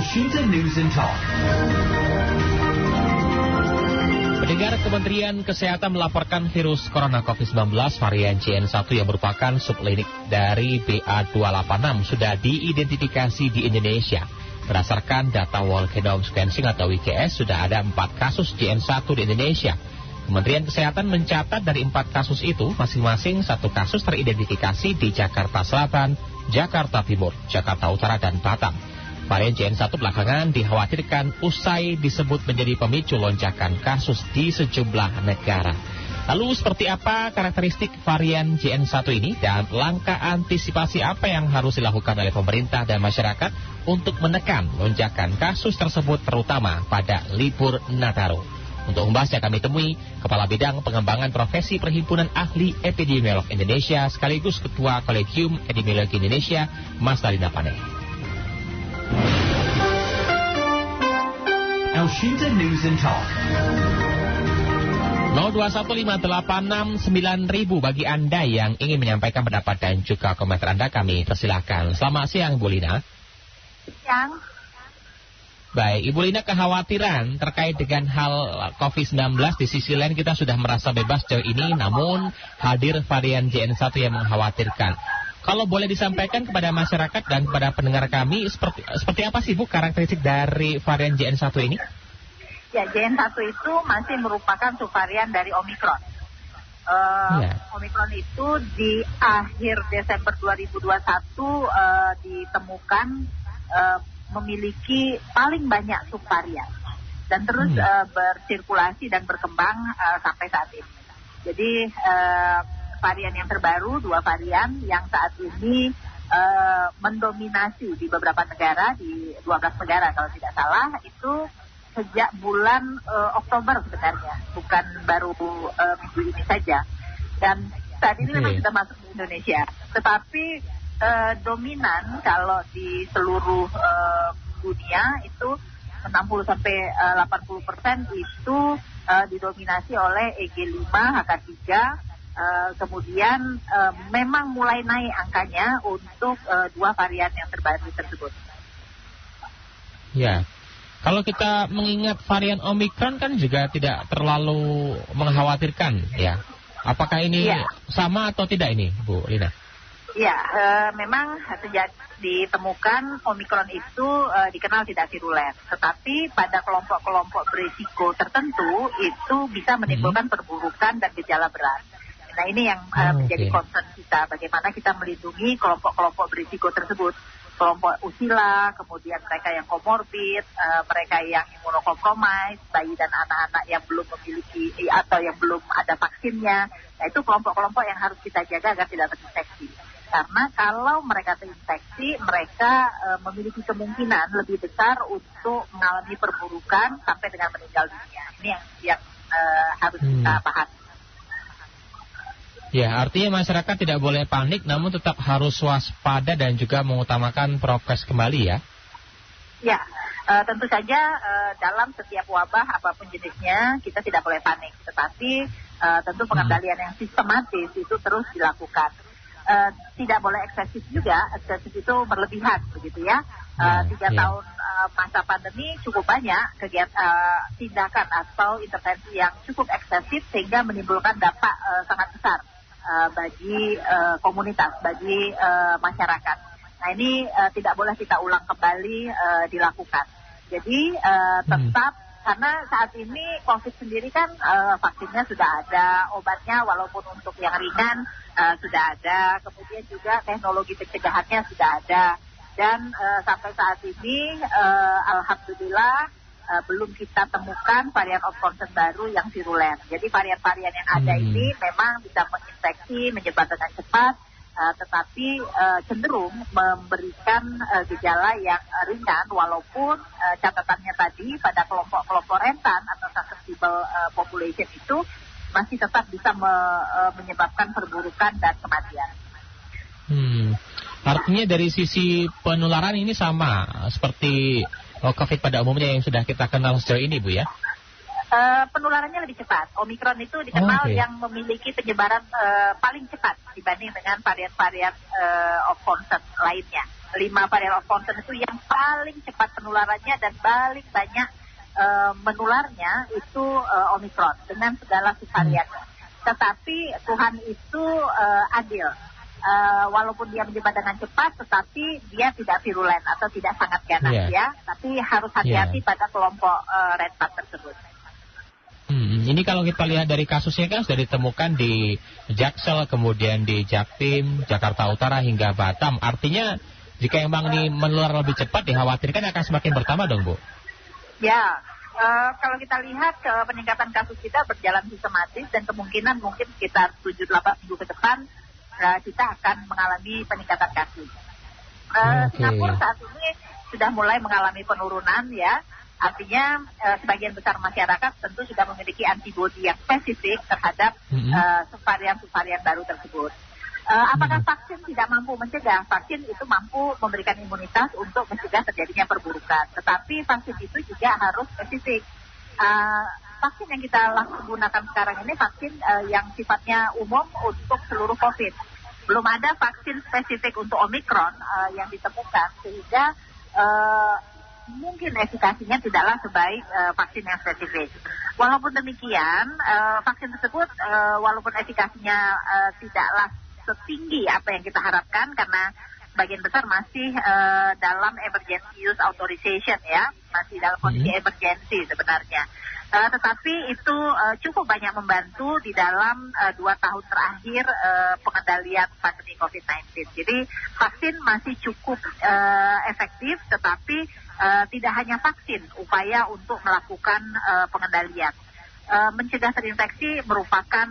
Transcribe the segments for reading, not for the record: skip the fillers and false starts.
Elshinta News and Talk. Pendengar, Kementerian Kesehatan melaporkan virus corona COVID-19 varian JN1 yang merupakan subklinik dari BA286 sudah diidentifikasi di Indonesia. Berdasarkan data Whole Genome Sequencing atau WGS, sudah ada 4 kasus JN1 di Indonesia. Kementerian Kesehatan mencatat dari 4 kasus itu, masing-masing 1 kasus teridentifikasi di Jakarta Selatan, Jakarta Timur, Jakarta Utara, dan Batam. Varian JN1 belakangan dikhawatirkan usai disebut menjadi pemicu lonjakan kasus di sejumlah negara. Lalu seperti apa karakteristik varian JN1 ini dan langkah antisipasi apa yang harus dilakukan oleh pemerintah dan masyarakat untuk menekan lonjakan kasus tersebut terutama pada libur Nataru? Untuk membahasnya kami temui Kepala Bidang Pengembangan Profesi Perhimpunan Ahli Epidemiolog Indonesia sekaligus Ketua Kolegium Epidemiologi Indonesia, Mas Dalina Pane. Elshinta News and Talk. 0215869000 bagi Anda yang ingin menyampaikan pendapat dan juga komentar Anda, kami persilahkan. Selamat siang, Bu Lina. Siang. Baik, Ibu Lina, kekhawatiran terkait dengan hal COVID-19 di sisi lain kita sudah merasa bebas sejauh ini, namun hadir varian JN1 yang mengkhawatirkan. Kalau boleh disampaikan kepada masyarakat dan kepada pendengar kami, seperti apa sih Bu karakteristik dari varian JN1 ini? Ya, JN1 itu masih merupakan subvarian dari Omicron. Omicron itu di akhir Desember 2021 ditemukan memiliki paling banyak subvarian dan terus bersirkulasi dan berkembang sampai saat ini. Jadi varian yang terbaru, 2 varian yang saat ini mendominasi di beberapa negara, di 12 negara kalau tidak salah, itu sejak bulan Oktober sebenarnya, bukan baru minggu ini saja. Dan saat ini memang sudah masuk di Indonesia. Tetapi dominan kalau di seluruh dunia itu 60-80% itu didominasi oleh EG5, HK3. Kemudian memang mulai naik angkanya untuk 2 varian yang terbaru tersebut. Ya, kalau kita mengingat varian Omicron kan juga tidak terlalu mengkhawatirkan, ya. Apakah ini sama atau tidak ini, Bu Lina? Ya, memang sejak ditemukan Omicron itu dikenal tidak virulen, tetapi pada kelompok-kelompok berisiko tertentu itu bisa menimbulkan perburukan dan gejala berat. Nah, ini yang menjadi concern kita, bagaimana kita melindungi kelompok-kelompok berisiko tersebut. Kelompok usila, kemudian mereka yang komorbid, mereka yang imunokompromis, bayi dan anak-anak yang belum memiliki atau yang belum ada vaksinnya. Nah, itu kelompok-kelompok yang harus kita jaga agar tidak terinfeksi. Karena kalau mereka terinfeksi, mereka memiliki kemungkinan lebih besar untuk mengalami perburukan sampai dengan meninggal dunia. Ini yang harus kita pahami. Ya, artinya masyarakat tidak boleh panik, namun tetap harus waspada dan juga mengutamakan prokes kembali ya? Ya, tentu saja dalam setiap wabah apapun jenisnya kita tidak boleh panik. Tetapi tentu pengendalian yang sistematis itu terus dilakukan. Tidak boleh eksesif juga, eksesif itu berlebihan begitu ya. 3 tahun masa pandemi cukup banyak tindakan atau intervensi yang cukup eksesif sehingga menimbulkan dampak sangat besar bagi komunitas, bagi masyarakat. Nah, ini tidak boleh kita ulang kembali dilakukan. Jadi tetap, karena saat ini COVID sendiri kan vaksinnya sudah ada, obatnya walaupun untuk yang ringan sudah ada, kemudian juga teknologi pencegahannya sudah ada. Dan sampai saat ini alhamdulillah belum kita temukan varian of concern baru yang virulen. Jadi varian-varian yang ada ini memang bisa menginfeksi, menyebar dengan cepat, tetapi cenderung memberikan gejala yang ringan, walaupun catatannya tadi pada kelompok-kelompok rentan atau susceptible population itu masih tetap bisa menyebabkan perburukan dan kematian. Artinya dari sisi penularan ini sama seperti COVID pada umumnya yang sudah kita kenal sejauh ini, Bu ya? Penularannya lebih cepat. Omikron itu dikenal yang memiliki penyebaran paling cepat dibanding dengan varian-varian of concern lainnya. 5 varian of concern itu yang paling cepat penularannya dan paling banyak menularnya itu Omikron dengan segala subvariannya. Tetapi Tuhan itu adil. Walaupun dia menyebar dengan cepat, tetapi dia tidak virulen atau tidak sangat ganas ya. Tapi harus hati-hati pada kelompok red flag tersebut. Ini kalau kita lihat dari kasusnya kan sudah ditemukan di Jaksel, kemudian di Jaktim, Jakarta Utara hingga Batam. Artinya jika memang ini menular lebih cepat dikhawatirkan akan semakin bertambah dong, Bu? Ya, kalau kita lihat peningkatan kasus kita berjalan sistematis dan kemungkinan mungkin sekitar 7-8 minggu ke depan kita akan mengalami peningkatan kasus. Singapura saat ini sudah mulai mengalami penurunan ya. Artinya sebagian besar masyarakat tentu sudah memiliki antibodi yang spesifik terhadap subvarian-subvarian baru tersebut. Apakah vaksin tidak mampu mencegah? Vaksin itu mampu memberikan imunitas untuk mencegah terjadinya perburukan. Tetapi vaksin itu juga harus spesifik. Vaksin yang kita gunakan sekarang ini vaksin yang sifatnya umum untuk seluruh COVID. Belum ada vaksin spesifik untuk Omikron yang ditemukan sehingga mungkin efikasinya tidaklah sebaik vaksin yang spesifik. Walaupun demikian, vaksin tersebut walaupun efikasinya tidaklah setinggi apa yang kita harapkan karena bagian besar masih dalam emergency use authorization ya, masih dalam kondisi emergency sebenarnya. Tetapi itu cukup banyak membantu di dalam 2 tahun terakhir pengendalian pandemi COVID-19. Jadi vaksin masih cukup efektif, tetapi tidak hanya vaksin, upaya untuk melakukan pengendalian. Mencegah terinfeksi merupakan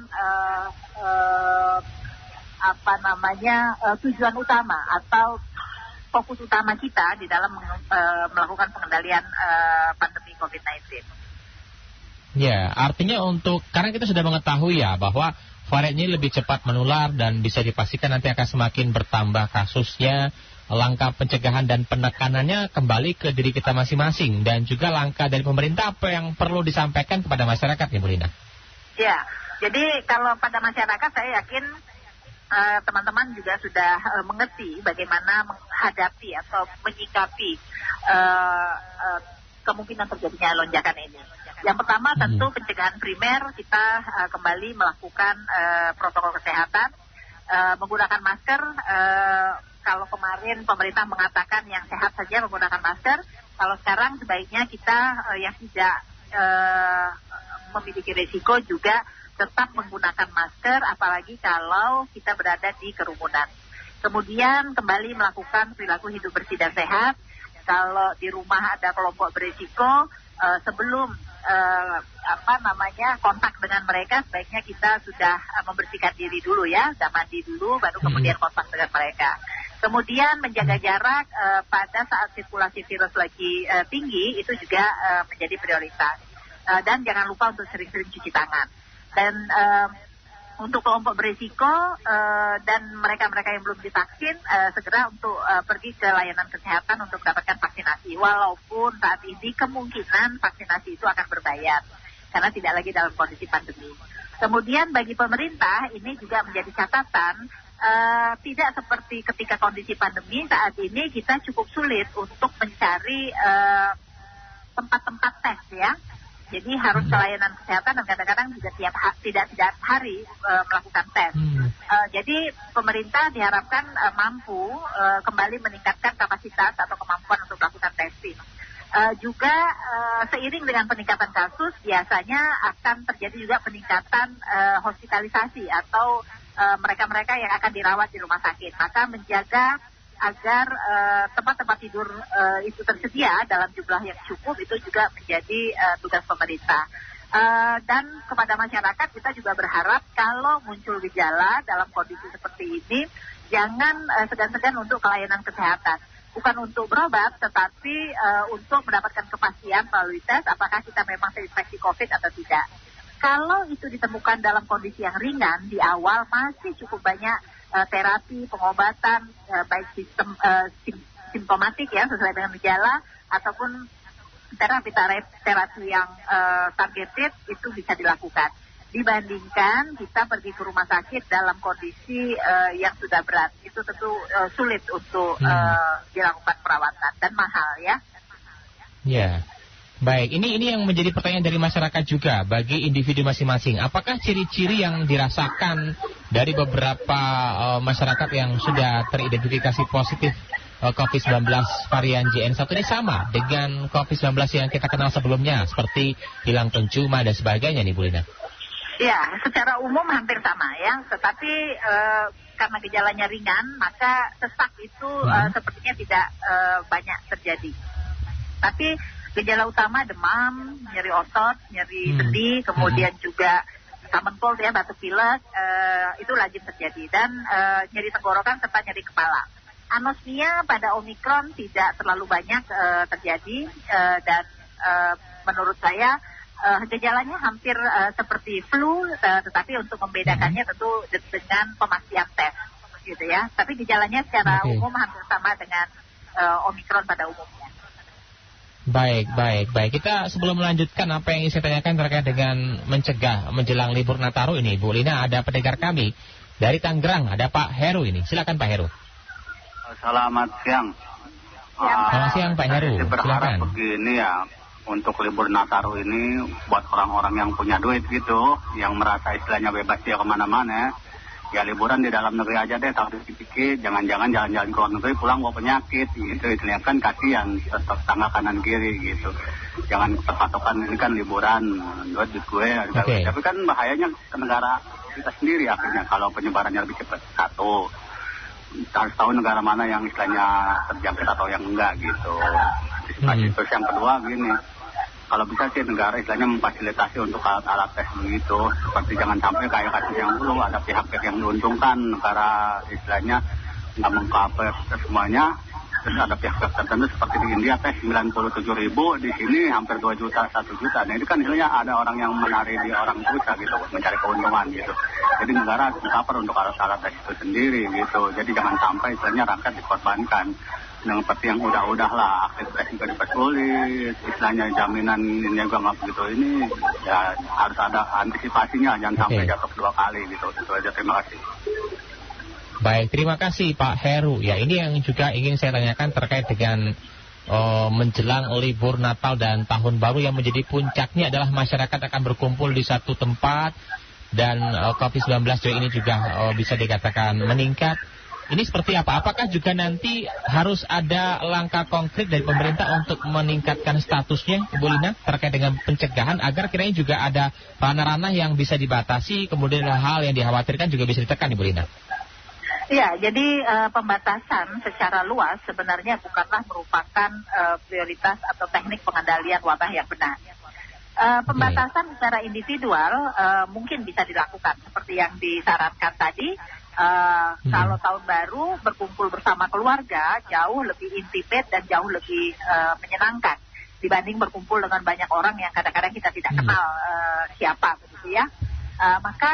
tujuan utama atau fokus utama kita di dalam melakukan pengendalian pandemi COVID-19. Ya, artinya karena kita sudah mengetahui ya bahwa varian ini lebih cepat menular dan bisa dipastikan nanti akan semakin bertambah kasusnya, langkah pencegahan dan penekanannya kembali ke diri kita masing-masing dan juga langkah dari pemerintah apa yang perlu disampaikan kepada masyarakat ya, Bu Lina? Ya, jadi kalau pada masyarakat saya yakin teman-teman juga sudah mengerti bagaimana menghadapi atau menyikapi kemungkinan terjadinya lonjakan ini. Yang pertama tentu pencegahan primer, kita kembali melakukan protokol kesehatan, menggunakan masker. Kalau kemarin pemerintah mengatakan yang sehat saja menggunakan masker, kalau sekarang sebaiknya kita yang tidak memiliki risiko juga tetap menggunakan masker, apalagi kalau kita berada di kerumunan. Kemudian kembali melakukan perilaku hidup bersih dan sehat. Kalau di rumah ada kelompok berisiko, sebelum kontak dengan mereka sebaiknya kita sudah membersihkan diri dulu ya, sudah mandi dulu baru kemudian kontak dengan mereka. Kemudian menjaga jarak pada saat sirkulasi virus lagi tinggi itu juga menjadi prioritas. Dan jangan lupa untuk sering-sering cuci tangan. Dan untuk kelompok berisiko dan mereka-mereka yang belum divaksin segera untuk pergi ke layanan kesehatan untuk mendapatkan vaksinasi. Walaupun saat ini kemungkinan vaksinasi itu akan berbayar karena tidak lagi dalam kondisi pandemi. Kemudian bagi pemerintah ini juga menjadi catatan tidak seperti ketika kondisi pandemi saat ini kita cukup sulit untuk mencari tempat-tempat tes ya. Jadi harus ke layanan kesehatan dan kadang-kadang juga tidak hari melakukan tes. Jadi pemerintah diharapkan mampu kembali meningkatkan kapasitas atau kemampuan untuk melakukan testing. Juga seiring dengan peningkatan kasus biasanya akan terjadi juga peningkatan hospitalisasi atau mereka-mereka yang akan dirawat di rumah sakit. Maka menjaga agar tempat-tempat tidur itu tersedia dalam jumlah yang cukup itu juga menjadi tugas pemerintah. Dan kepada masyarakat kita juga berharap kalau muncul gejala dalam kondisi seperti ini jangan segan-segan untuk layanan kesehatan. Bukan untuk berobat tetapi untuk mendapatkan kepastian melalui tes apakah kita memang terinfeksi COVID atau tidak. Kalau itu ditemukan dalam kondisi yang ringan di awal masih cukup banyak terapi, pengobatan, baik sistem simptomatik ya sesuai dengan gejala ataupun terapi yang targeted itu bisa dilakukan. Dibandingkan kita pergi ke rumah sakit dalam kondisi yang sudah berat, itu tentu sulit untuk dilakukan perawatan dan mahal ya. Ya, baik. Ini yang menjadi pertanyaan dari masyarakat juga bagi individu masing-masing. Apakah ciri-ciri yang dirasakan dari beberapa masyarakat yang sudah teridentifikasi positif COVID-19 varian JN1 ini sama dengan COVID-19 yang kita kenal sebelumnya, seperti hilang penciuman dan sebagainya nih, Bu Lina? Ya, secara umum hampir sama ya, tetapi karena gejalanya ringan, maka sesak itu sepertinya tidak banyak terjadi. Tapi gejala utama demam, nyeri otot, nyeri sendi, kemudian juga common cold ya, batuk pilek, itu lazim terjadi. Dan nyeri tenggorokan serta nyeri kepala. Anosmia pada Omikron tidak terlalu banyak terjadi dan menurut saya gejalanya hampir seperti flu, tetapi untuk membedakannya tentu dengan pemakaian tes, gitu ya. Tapi gejalanya secara umum hampir sama dengan Omikron pada umumnya. Baik. Kita sebelum melanjutkan apa yang ingin saya tanyakan terkait dengan mencegah menjelang libur Nataru ini, Bu Lina, ada pendengar kami dari Tangerang, ada Pak Heru ini. Silakan Pak Heru. Selamat siang. Selamat siang Pak Heru. Saya berharap begini ya. Untuk libur Nataru ini buat orang-orang yang punya duit gitu, yang merasa istilahnya bebas dia kemana-mana, ya liburan di dalam negeri aja deh, tahu dikit-dikit, jangan-jangan jalan-jalan ke luar negeri pulang bawa penyakit gitu, istilahnya kan kasihan tetangga kanan kiri gitu. Jangan terpatokan ini kan liburan, duit gue, tapi kan bahayanya ke negara kita sendiri akhirnya kalau penyebarannya lebih cepat. Satu, harus tahu negara mana yang istilahnya terjangkit atau yang enggak gitu. Terus yang kedua gini, kalau bisa sih negara istilahnya memfasilitasi untuk alat-alat tes begitu, seperti jangan sampai kayak kasus yang dulu ada pihak-pihak yang diuntungkan, negara istilahnya nggak mengcover semuanya, terus ada pihak-pihak tertentu seperti di India tes 97.000, di sini hampir 2 juta, 1 juta. Nah ini kan istilahnya ada orang yang menari di orang Rusia gitu, mencari keuntungan gitu. Jadi negara mengcover untuk alat-alat tes itu sendiri gitu, jadi jangan sampai istilahnya rakyat dikorbankan. Yang seperti yang udah lah, akses juga dipersulit, istilahnya jaminan ini juga nggak begitu ini, ya harus ada antisipasinya, jangan sampai jatuh 2 kali gitu. Itu aja, terima kasih. Baik, terima kasih Pak Heru. Ya, ini yang juga ingin saya tanyakan terkait dengan menjelang libur Natal dan Tahun Baru yang menjadi puncaknya adalah masyarakat akan berkumpul di satu tempat dan COVID-19 ini juga bisa dikatakan meningkat. Ini seperti apa? Apakah juga nanti harus ada langkah konkret dari pemerintah untuk meningkatkan statusnya, Bu Lina, terkait dengan pencegahan agar kiranya juga ada ranah-ranah yang bisa dibatasi, kemudian hal yang dikhawatirkan juga bisa ditekan, Bu Lina? Ya, jadi pembatasan secara luas sebenarnya bukanlah merupakan prioritas atau teknik pengendalian wabah yang benar. Pembatasan secara individual mungkin bisa dilakukan seperti yang disarankan tadi. Kalau tahun baru berkumpul bersama keluarga jauh lebih intimate dan jauh lebih menyenangkan dibanding berkumpul dengan banyak orang yang kadang-kadang kita tidak kenal siapa begitu ya. Maka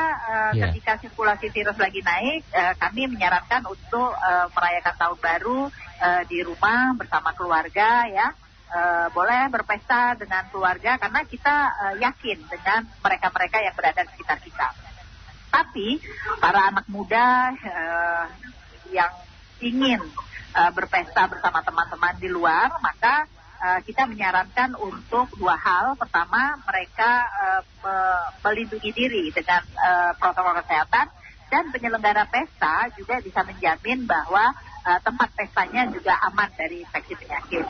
ketika sirkulasi virus lagi naik, kami menyarankan untuk merayakan tahun baru di rumah bersama keluarga ya. Boleh berpesta dengan keluarga karena kita yakin dengan mereka-mereka yang berada di sekitar kita. Tapi para anak muda yang ingin berpesta bersama teman-teman di luar, maka kita menyarankan untuk 2 hal. Pertama, mereka melindungi diri dengan protokol kesehatan, dan penyelenggara pesta juga bisa menjamin bahwa tempat pestanya juga aman dari infeksi penyakit.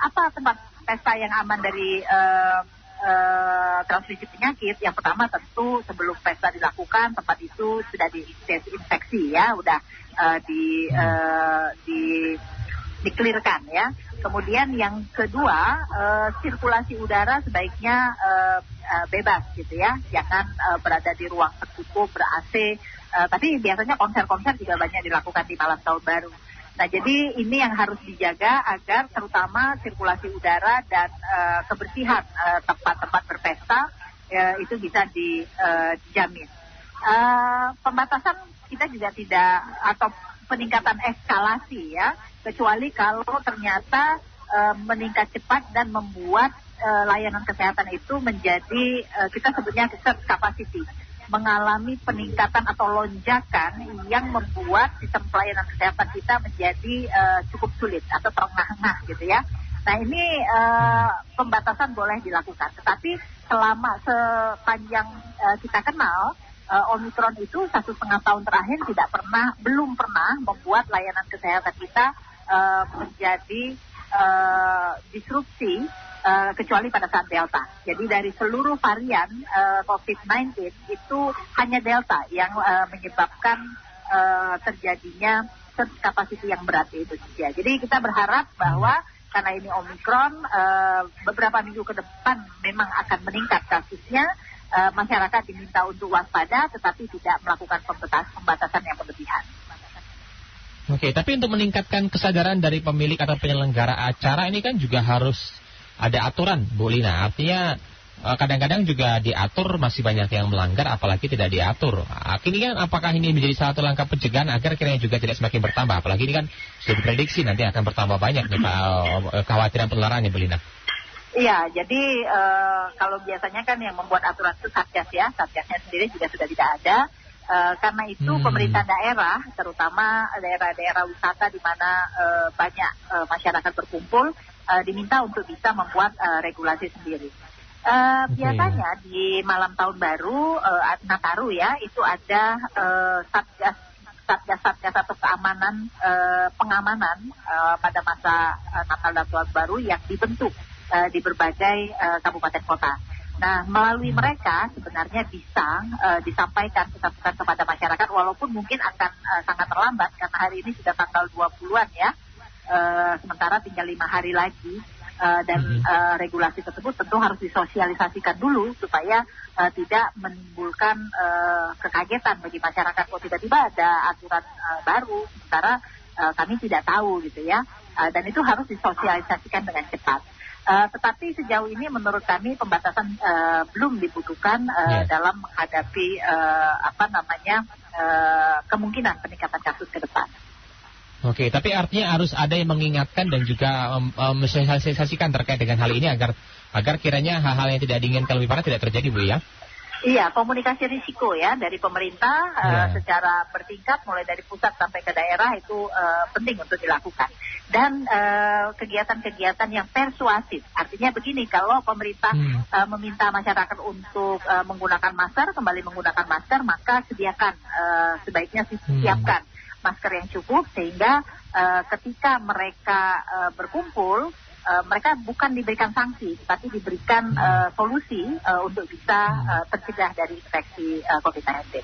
Apa tempat pesta yang aman dari transmisi penyakit? Yang pertama tentu sebelum pesta dilakukan tempat itu sudah didesinfeksi ya, udah dikelirkan ya. Kemudian yang kedua, sirkulasi udara sebaiknya bebas gitu ya, jangan berada di ruang tertutup ber-AC. Tapi biasanya konser-konser juga banyak dilakukan di malam tahun baru. Nah, jadi ini yang harus dijaga agar terutama sirkulasi udara dan kebersihan tempat-tempat berpesta itu bisa dijamin. Pembatasan kita juga tidak, atau peningkatan eskalasi ya, kecuali kalau ternyata meningkat cepat dan membuat layanan kesehatan itu menjadi kita sebutnya surge capacity, mengalami peningkatan atau lonjakan yang membuat sistem pelayanan kesehatan kita menjadi cukup sulit atau terengah-engah gitu ya. Nah ini pembatasan boleh dilakukan, tetapi sepanjang kita kenal Omikron itu 1,5 tahun terakhir belum pernah membuat layanan kesehatan kita menjadi disrupsi kecuali pada saat Delta. Jadi dari seluruh varian COVID-19 itu hanya Delta yang menyebabkan terjadinya surge capacity yang berat itu saja. Jadi kita berharap bahwa karena ini Omikron, beberapa minggu ke depan memang akan meningkat kasusnya, masyarakat diminta untuk waspada tetapi tidak melakukan pembatasan yang berlebihan. Oke, tapi untuk meningkatkan kesadaran dari pemilik atau penyelenggara acara ini kan juga harus ada aturan, Bu Lina. Artinya kadang-kadang juga diatur masih banyak yang melanggar, apalagi tidak diatur. Ini kan apakah ini menjadi salah satu langkah pencegahan agar kiranya juga tidak semakin bertambah? Apalagi ini kan sudah diprediksi nanti akan bertambah banyak nih Pak, kekhawatiran penularannya, Bu Lina. Iya, jadi kalau biasanya kan yang membuat aturan itu Satgas ya, Satgasnya sendiri juga sudah tidak ada. Karena itu pemerintah daerah, terutama daerah-daerah wisata di mana banyak masyarakat berkumpul, diminta untuk bisa membuat regulasi sendiri. Biasanya di malam tahun baru, Nataru ya, itu ada satgas atau pengamanan pada masa Natal dan Tahun Baru yang dibentuk di berbagai kabupaten kota. Nah, melalui mereka sebenarnya bisa disampaikan pesan-pesan kepada masyarakat, walaupun mungkin akan sangat terlambat karena hari ini sudah tanggal 20-an ya, sementara tinggal 5 hari lagi. Dan regulasi tersebut tentu harus disosialisasikan dulu supaya tidak menimbulkan kekagetan bagi masyarakat. Kok tiba-tiba ada aturan baru, sementara kami tidak tahu gitu ya. Dan itu harus disosialisasikan dengan cepat. Tetapi sejauh ini menurut kami pembatasan belum dibutuhkan dalam menghadapi kemungkinan peningkatan kasus ke depan. Oke, tapi artinya harus ada yang mengingatkan dan juga mensosialisasikan terkait dengan hal ini agar kiranya hal-hal yang tidak diinginkan lebih parah tidak terjadi, Bu ya? Iya, komunikasi risiko ya dari pemerintah secara bertingkat mulai dari pusat sampai ke daerah itu penting untuk dilakukan. Dan kegiatan-kegiatan yang persuasif, artinya begini, kalau pemerintah meminta masyarakat untuk kembali menggunakan masker, maka sebaiknya siapkan masker yang cukup sehingga ketika mereka berkumpul, mereka bukan diberikan sanksi, tapi diberikan solusi untuk bisa tercegah dari infeksi COVID-19.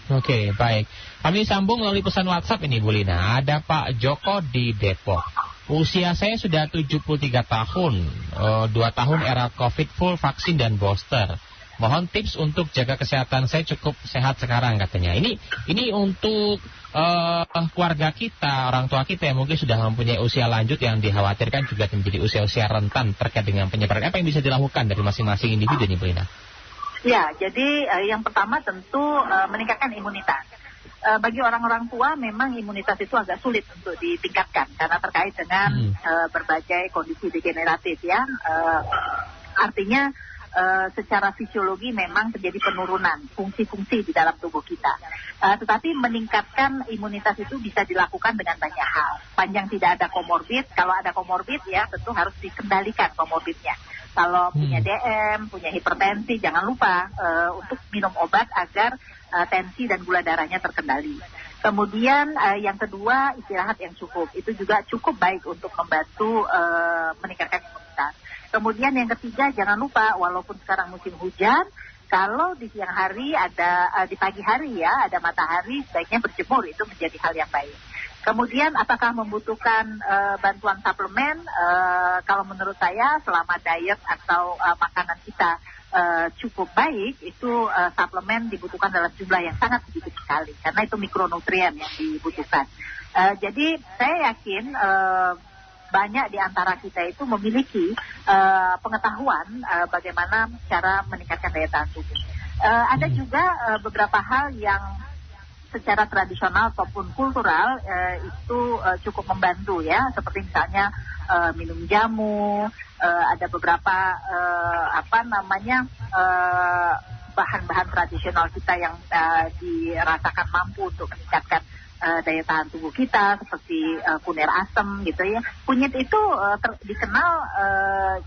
Oke, baik. Kami sambung melalui pesan WhatsApp ini, Bu Lina. Ada Pak Joko di Depok. Usia saya sudah 73 tahun, 2 tahun era COVID full vaksin dan booster. Mohon tips untuk jaga kesehatan saya cukup sehat sekarang katanya. Ini untuk keluarga kita, orang tua kita yang mungkin sudah mempunyai usia lanjut yang dikhawatirkan juga menjadi usia-usia rentan terkait dengan penyebaran. Apa yang bisa dilakukan dari masing-masing individu nih, Bu Lina? Ya, jadi yang pertama tentu meningkatkan imunitas. Bagi orang-orang tua memang imunitas itu agak sulit untuk ditingkatkan karena terkait dengan berbagai kondisi degeneratif ya. Artinya secara fisiologi memang terjadi penurunan fungsi-fungsi di dalam tubuh kita. Tetapi meningkatkan imunitas itu bisa dilakukan dengan banyak hal. Panjang tidak ada komorbid, kalau ada komorbid ya tentu harus dikendalikan komorbidnya. Kalau punya DM, punya hipertensi, jangan lupa untuk minum obat agar tensi dan gula darahnya terkendali. Kemudian yang kedua, istirahat yang cukup. Itu juga cukup baik untuk membantu meningkatkan imunitas. Kemudian yang ketiga, jangan lupa walaupun sekarang musim hujan, kalau di siang hari di pagi hari ya ada matahari, sebaiknya berjemur, itu menjadi hal yang baik. Kemudian apakah membutuhkan bantuan suplemen? Kalau menurut saya selama diet atau makanan kita cukup baik, itu suplemen dibutuhkan dalam jumlah yang sangat sedikit sekali karena itu mikronutrien yang dibutuhkan. Jadi saya yakin banyak di antara kita itu memiliki pengetahuan bagaimana cara meningkatkan daya tahan tubuh. Ada juga beberapa hal yang secara tradisional ataupun kultural itu cukup membantu ya, seperti misalnya minum jamu, ada beberapa bahan-bahan tradisional kita yang dirasakan mampu untuk meningkatkan daya tahan tubuh kita, seperti kunir asem gitu ya. Kunyit itu dikenal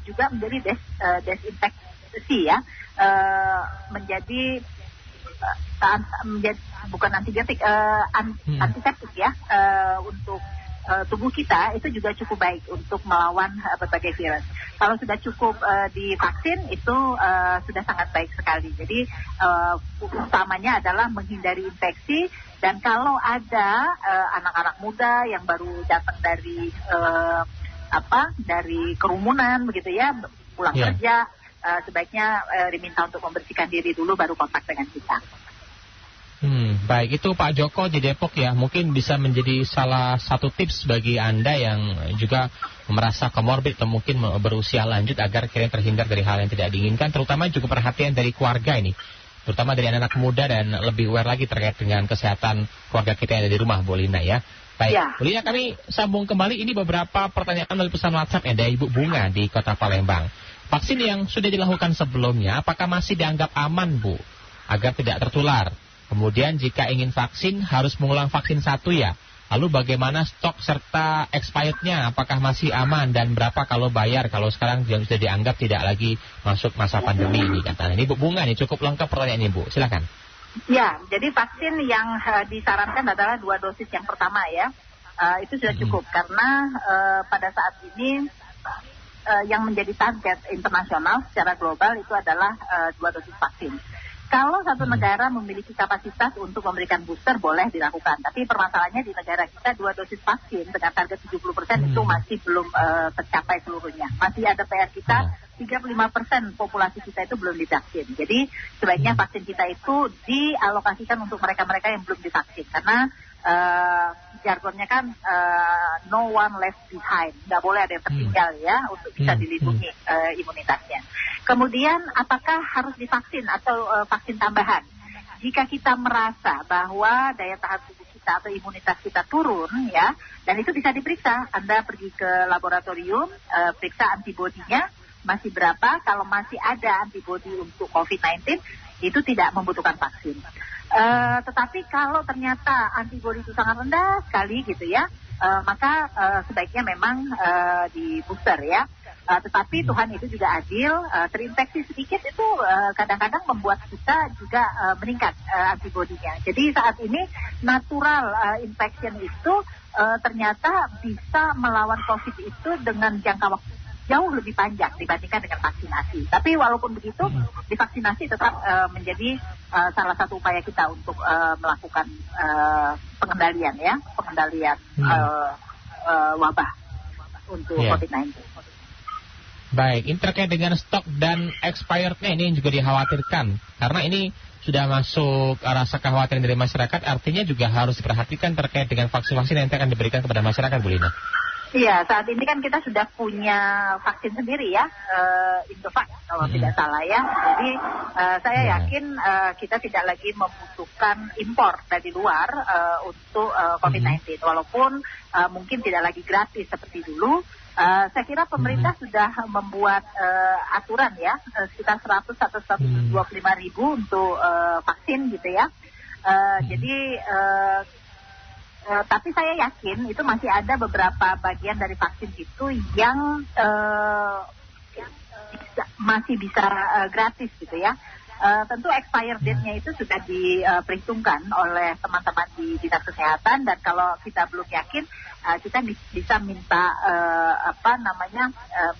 juga menjadi desinfeksi ya, menjadi bukan antibiotik, antiseptik ya, untuk tubuh kita itu juga cukup baik untuk melawan berbagai virus. Kalau sudah cukup divaksin itu sudah sangat baik sekali. Jadi utamanya adalah menghindari infeksi, dan kalau ada anak-anak muda yang baru datang dari dari kerumunan begitu ya, pulang kerja, sebaiknya diminta untuk membersihkan diri dulu baru kontak dengan kita. Baik, itu Pak Joko di Depok ya, mungkin bisa menjadi salah satu tips bagi Anda yang juga merasa komorbid atau mungkin berusia lanjut agar kira terhindar dari hal yang tidak diinginkan, terutama juga perhatian dari keluarga ini, terutama dari anak muda, dan lebih aware lagi terkait dengan kesehatan keluarga kita yang ada di rumah, Bu Lina ya. Baik, Bu Lina, kami sambung kembali, ini beberapa pertanyaan melalui pesan WhatsApp yang dari Ibu Bunga di Kota Palembang. Vaksin yang sudah dilakukan sebelumnya, apakah masih dianggap aman, Bu, agar tidak tertular? Kemudian jika ingin vaksin harus mengulang vaksin 1 ya. Lalu bagaimana stok serta expirednya? Apakah masih aman dan berapa kalau bayar? Kalau sekarang sudah dianggap tidak lagi masuk masa pandemi ini katanya. Ini Bu Bunga nih, cukup lengkap pertanyaan ini Bu. Silakan. Ya, jadi vaksin yang disarankan adalah 2 dosis yang pertama ya. Itu sudah cukup karena pada saat ini yang menjadi target internasional secara global itu adalah 2 dosis vaksin. Kalau satu negara memiliki kapasitas untuk memberikan booster, boleh dilakukan. Tapi permasalahannya di negara kita 2 dosis vaksin dengan target 70% itu masih belum tercapai seluruhnya. Masih ada PR kita, 35% populasi kita itu belum divaksin. Jadi sebaiknya vaksin kita itu dialokasikan untuk mereka-mereka yang belum divaksin. Karena jargonnya kan no one left behind. Nggak boleh ada yang tertinggal ya, untuk bisa dilindungi imunitasnya. Kemudian apakah harus divaksin atau vaksin tambahan? Jika kita merasa bahwa daya tahan tubuh kita atau imunitas kita turun ya, dan itu bisa diperiksa. Anda pergi ke laboratorium, periksa antibodinya masih berapa. Kalau masih ada antibodi untuk COVID-19, itu tidak membutuhkan vaksin. Tetapi kalau ternyata antibodi itu sangat rendah sekali gitu ya, maka sebaiknya memang di booster ya. Tetapi Tuhan itu juga adil, terinfeksi sedikit itu kadang-kadang membuat kita juga meningkat antibodinya. Jadi saat ini natural infection itu ternyata bisa melawan COVID itu dengan jangka waktu jauh lebih panjang dibandingkan dengan vaksinasi. Tapi walaupun begitu, divaksinasi tetap menjadi salah satu upaya kita untuk melakukan pengendalian wabah untuk COVID-19. Baik, ini terkait dengan stok dan expirednya ini juga dikhawatirkan. Karena ini sudah masuk rasa kekhawatiran dari masyarakat, artinya juga harus diperhatikan terkait dengan vaksin-vaksin yang akan diberikan kepada masyarakat, Bu Lina. Iya, saat ini kan kita sudah punya vaksin sendiri ya, Indovac kalau tidak salah ya. Jadi saya yakin kita tidak lagi membutuhkan impor dari luar untuk COVID-19. Walaupun mungkin tidak lagi gratis seperti dulu. Saya kira pemerintah sudah membuat aturan ya, sekitar 100 atau 125 ribu untuk vaksin gitu ya. Jadi tapi saya yakin itu masih ada beberapa bagian dari vaksin itu yang masih bisa gratis gitu ya. Tentu expired date-nya itu sudah diperhitungkan oleh teman-teman di dinas kesehatan, dan kalau kita belum yakin, kita bisa minta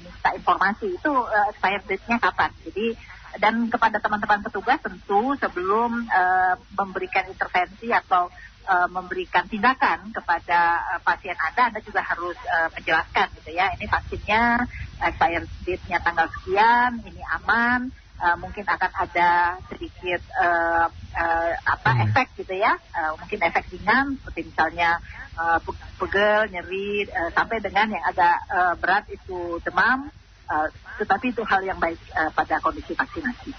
minta informasi itu expired date-nya kapan. Jadi dan kepada teman-teman petugas tentu sebelum memberikan intervensi atau memberikan tindakan kepada pasien Anda juga harus menjelaskan gitu ya, ini vaksinnya expired date-nya tanggal sekian, ini aman. Mungkin akan ada sedikit efek gitu ya, mungkin efek ringan seperti misalnya pegel, nyeri, sampai dengan yang agak berat itu demam, tetapi itu hal yang baik pada kondisi vaksinasi.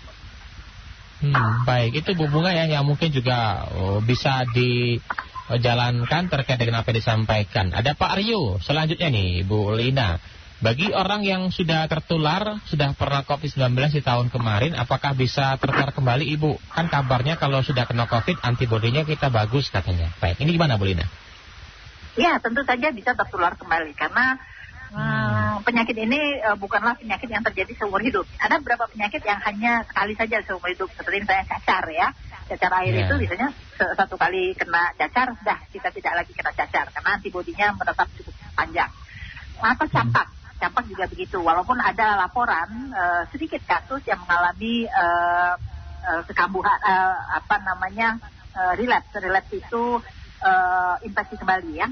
Baik, itu Bu Bunga ya yang mungkin juga bisa dijalankan terkait dengan apa yang disampaikan. Ada Pak Aryo selanjutnya nih, Bu Lina. Bagi orang yang sudah tertular, sudah pernah COVID-19 di tahun kemarin, apakah bisa tertular kembali Ibu? Kan kabarnya kalau sudah kena COVID, antibodinya kita bagus katanya. Baik, ini gimana Bu Lina? Ya, tentu saja bisa tertular kembali karena penyakit ini bukanlah penyakit yang terjadi seumur hidup. Ada beberapa penyakit yang hanya sekali saja seumur hidup, seperti misalnya cacar ya. Cacar air itu biasanya satu kali kena cacar, sudah kita tidak lagi kena cacar karena antibodinya menetap cukup panjang. Atau campak. Campak juga begitu, walaupun ada laporan sedikit kasus yang mengalami kekambuhan, relapse itu infeksi kembali ya.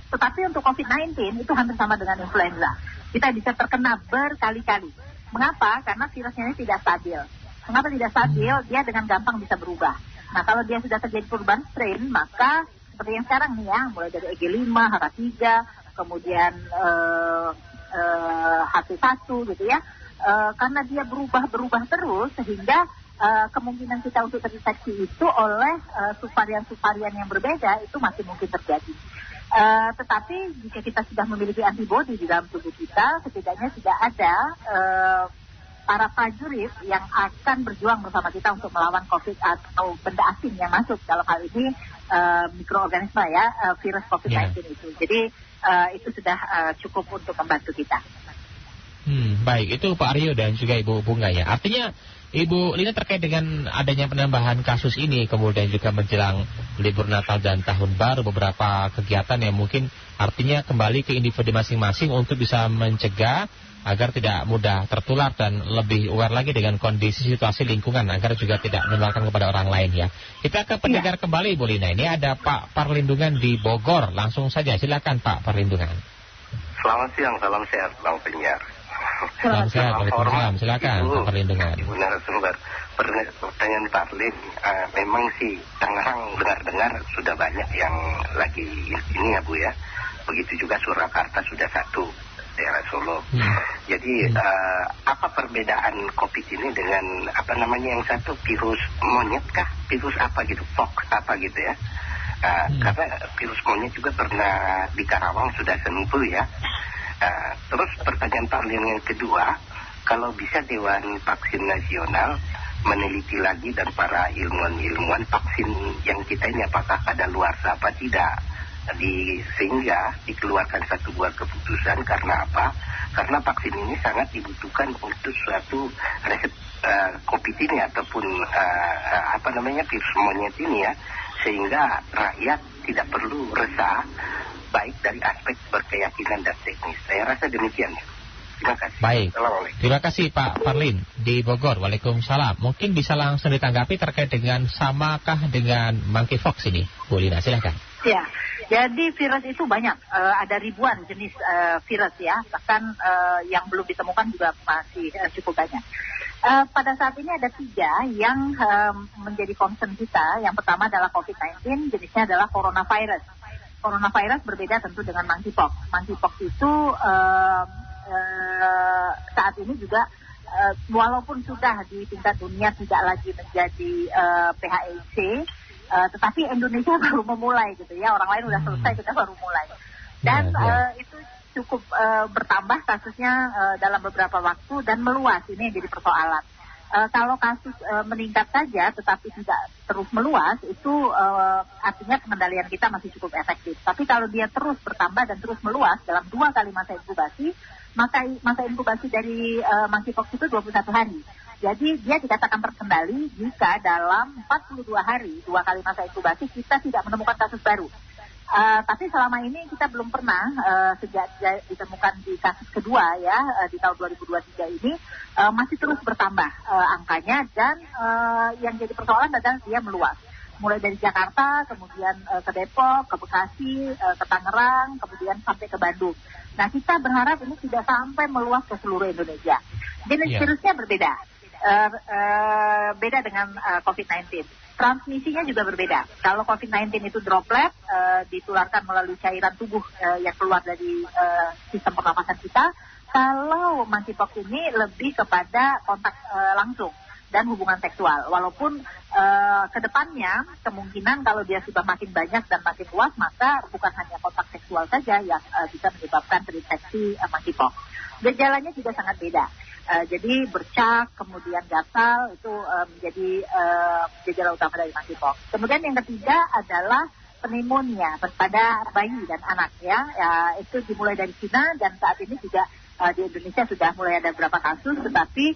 Tetapi untuk COVID-19 itu hampir sama dengan influenza. Kita bisa terkena berkali-kali. Mengapa? Karena virusnya ini tidak stabil. Mengapa tidak stabil? Dia dengan gampang bisa berubah. Nah, kalau dia sudah terjadi perubahan strain, maka seperti yang sekarang nih ya, mulai dari EG5, HK3, kemudian H1 gitu ya. Karena dia berubah terus sehingga kemungkinan kita untuk terinfeksi itu oleh subvarian-subvarian yang berbeda itu masih mungkin terjadi. Tetapi jika kita sudah memiliki antibodi di dalam tubuh kita, setidaknya tidak ada para prajurit yang akan berjuang bersama kita untuk melawan COVID atau benda asing yang masuk dalam hal ini mikroorganisme ya, virus COVID-19 itu. Jadi itu sudah cukup untuk membantu kita. Baik, itu Pak Aryo dan juga Ibu Bunga ya. Artinya Ibu Lina terkait dengan adanya penambahan kasus ini, kemudian juga menjelang libur Natal dan Tahun Baru, beberapa kegiatan yang mungkin artinya kembali ke individu masing-masing untuk bisa mencegah agar tidak mudah tertular dan lebih aware lagi dengan kondisi situasi lingkungan agar juga tidak menularkan kepada orang lain ya. Kita ke pendengar kembali Ibu Lina. Ini ada Pak Perlindungan di Bogor. Langsung saja silakan Pak Perlindungan. Selamat siang, salam sehat Bang Penyiar. Salam sehat, Waalaikumsalam. Silakan Pak Perlindungan. Ibu narasumber, pertanyaan Pak Lin, memang sih Tangerang dengar-dengar sudah banyak yang lagi ini ya Bu ya. Begitu juga Surakarta sudah satu, daerah Solo. Jadi apa perbedaan COVID ini dengan yang satu virus monyet kah? Virus apa gitu? Fox apa gitu ya? Karena virus monyet juga pernah di Karawang sudah sembuh ya. Terus pertanyaan Pak Lin yang kedua, kalau bisa Dewan Vaksin Nasional meneliti lagi dan para ilmuwan vaksin yang kita ini apakah ada luarsa apa tidak, sehingga dikeluarkan satu buah keputusan. Karena apa? Karena vaksin ini sangat dibutuhkan untuk suatu resep COVID ini ataupun virus monyet ini ya, sehingga rakyat tidak perlu resah baik dari aspek berkeyakinan dan teknis. Saya rasa demikian ya. Terima kasih. Baik. Terima kasih Pak Parlin di Bogor. Waalaikumsalam. Mungkin bisa langsung ditanggapi terkait dengan samakah dengan monkeypox ini, Bu Lina. Silakan. Ya, jadi virus itu banyak. Ada ribuan jenis virus ya. Bahkan yang belum ditemukan juga masih cukup banyak. Pada saat ini ada 3 yang menjadi concern kita. Yang pertama adalah COVID-19, jenisnya adalah coronavirus. Coronavirus berbeda tentu dengan monkeypox. Monkeypox itu saat ini juga walaupun sudah di tingkat dunia tidak lagi menjadi PHEC, tetapi Indonesia baru memulai gitu ya. Orang lain sudah selesai, kita baru mulai. Dan itu cukup bertambah kasusnya dalam beberapa waktu dan meluas. Ini yang jadi persoalan. Kalau kasus meningkat saja tetapi tidak terus meluas, itu artinya pengendalian kita masih cukup efektif. Tapi kalau dia terus bertambah dan terus meluas dalam 2 kali masa inkubasi, maka masa inkubasi dari monkeypox itu 21 hari. Jadi dia dikatakan terkendali jika dalam 42 hari, 2 kali masa inkubasi, kita tidak menemukan kasus baru. Tapi selama ini kita belum pernah sejak ditemukan di kasus kedua ya di tahun 2023 ini masih terus bertambah angkanya dan yang jadi persoalan adalah dia meluas. Mulai dari Jakarta, kemudian ke Depok, ke Bekasi, ke Tangerang, kemudian sampai ke Bandung. Nah kita berharap ini tidak sampai meluas ke seluruh Indonesia. Jenis virusnya berbeda. Beda dengan COVID-19. Transmisinya juga berbeda. Kalau COVID-19 itu droplet, ditularkan melalui cairan tubuh yang keluar dari sistem pernapasan kita. Kalau monkeypox ini lebih kepada kontak langsung. dan hubungan seksual. Walaupun kedepannya kemungkinan kalau dia sudah makin banyak dan makin luas, maka bukan hanya kontak seksual saja yang bisa menyebabkan terinfeksi monkeypox. Gejalanya juga sangat beda. Jadi bercak, kemudian gatal itu menjadi gejala utama dari monkeypox. Kemudian yang ketiga adalah pneumonia pada bayi dan anak ya. Itu dimulai dari Cina dan saat ini juga di Indonesia sudah mulai ada beberapa kasus, tetapi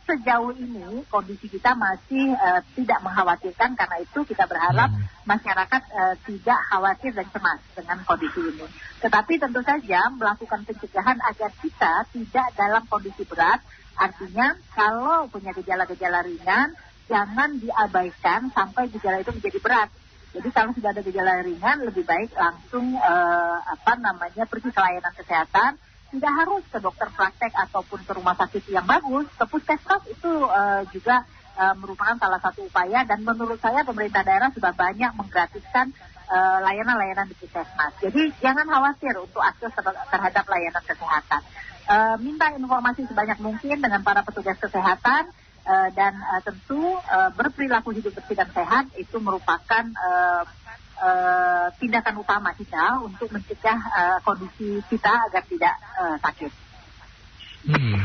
sejauh ini kondisi kita masih tidak mengkhawatirkan. Karena itu kita berharap masyarakat tidak khawatir dan cemas dengan kondisi ini. Tetapi tentu saja melakukan pencegahan agar kita tidak dalam kondisi berat. Artinya kalau punya gejala-gejala ringan, jangan diabaikan sampai gejala itu menjadi berat. Jadi kalau sudah ada gejala ringan, lebih baik langsung pergi ke layanan kesehatan. Tidak harus ke dokter praktek ataupun ke rumah sakit yang bagus. Ke puskesmas itu juga merupakan salah satu upaya. Dan menurut saya pemerintah daerah sudah banyak menggratiskan layanan-layanan di puskesmas. Jadi jangan khawatir untuk akses terhadap layanan kesehatan. Minta informasi sebanyak mungkin dengan para petugas kesehatan. Dan tentu berperilaku hidup bersih dan sehat itu merupakan tindakan utama kita untuk mencegah kondisi kita agar tidak sakit.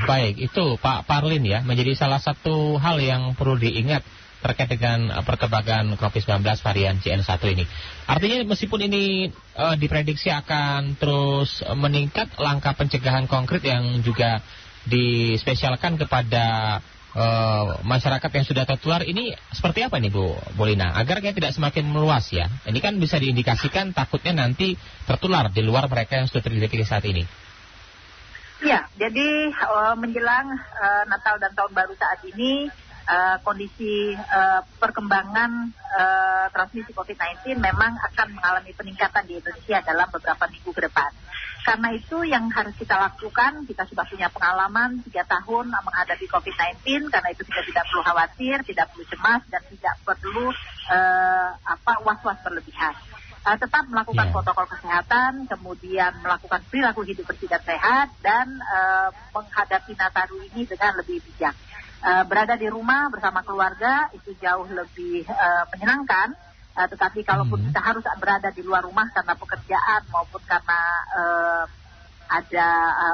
Baik, itu Pak Parlin ya, menjadi salah satu hal yang perlu diingat terkait dengan perkembangan COVID-19 varian JN1 ini. Artinya meskipun ini diprediksi akan terus meningkat, langkah pencegahan konkret yang juga dispesialkan kepada masyarakat yang sudah tertular ini seperti apa nih Bu Lina, agar tidak semakin meluas ya? Ini kan bisa diindikasikan takutnya nanti tertular di luar mereka yang sudah terdeteksi saat ini. Ya, jadi menjelang Natal dan Tahun Baru saat ini kondisi perkembangan transmisi COVID-19 memang akan mengalami peningkatan di Indonesia dalam beberapa minggu ke depan. Karena itu yang harus kita lakukan, kita sudah punya pengalaman 3 tahun menghadapi COVID-19, karena itu kita tidak perlu khawatir, tidak perlu cemas, dan tidak perlu was-was berlebihan. Tetap melakukan protokol kesehatan, kemudian melakukan perilaku hidup bersih dan sehat, dan menghadapi Nataru ini dengan lebih bijak. Berada di rumah bersama keluarga itu jauh lebih menyenangkan. Tetapi kalaupun kita harus berada di luar rumah karena pekerjaan maupun karena ada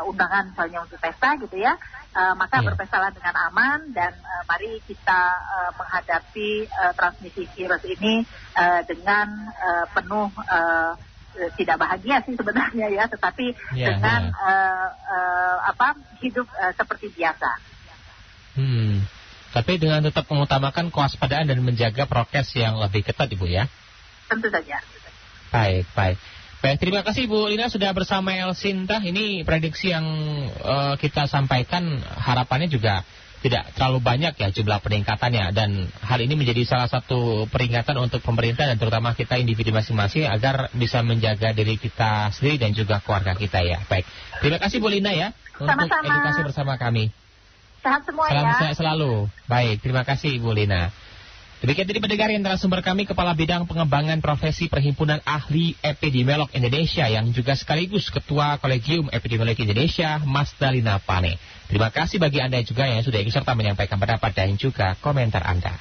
undangan misalnya untuk pesta gitu ya, maka berpestalah dengan aman dan mari kita menghadapi transmisi virus ini dengan penuh tidak bahagia sih sebenarnya ya, tetapi dengan hidup seperti biasa. Tapi dengan tetap mengutamakan kewaspadaan dan menjaga prokes yang lebih ketat, Ibu ya? Tentu saja. Baik. Terima kasih Ibu Lina sudah bersama Elsinta. Ini prediksi yang kita sampaikan, harapannya juga tidak terlalu banyak ya jumlah peningkatannya. Dan hal ini menjadi salah satu peringatan untuk pemerintah dan terutama kita individu masing-masing agar bisa menjaga diri kita sendiri dan juga keluarga kita ya. Baik, terima kasih Bu Lina ya untuk edukasi bersama kami. Sehat semua Salam ya. sehat selalu. Baik, terima kasih Ibu Lina. Demikian tadi pendengar yang narasumber kami, Kepala Bidang Pengembangan Profesi Perhimpunan Ahli Epidemiolog Indonesia yang juga sekaligus Ketua Kolegium Epidemiologi Indonesia, Mas Dalina Pane. Terima kasih bagi Anda juga yang sudah ikut serta menyampaikan pendapat dan juga komentar Anda.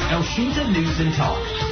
Elsinta News and Talk.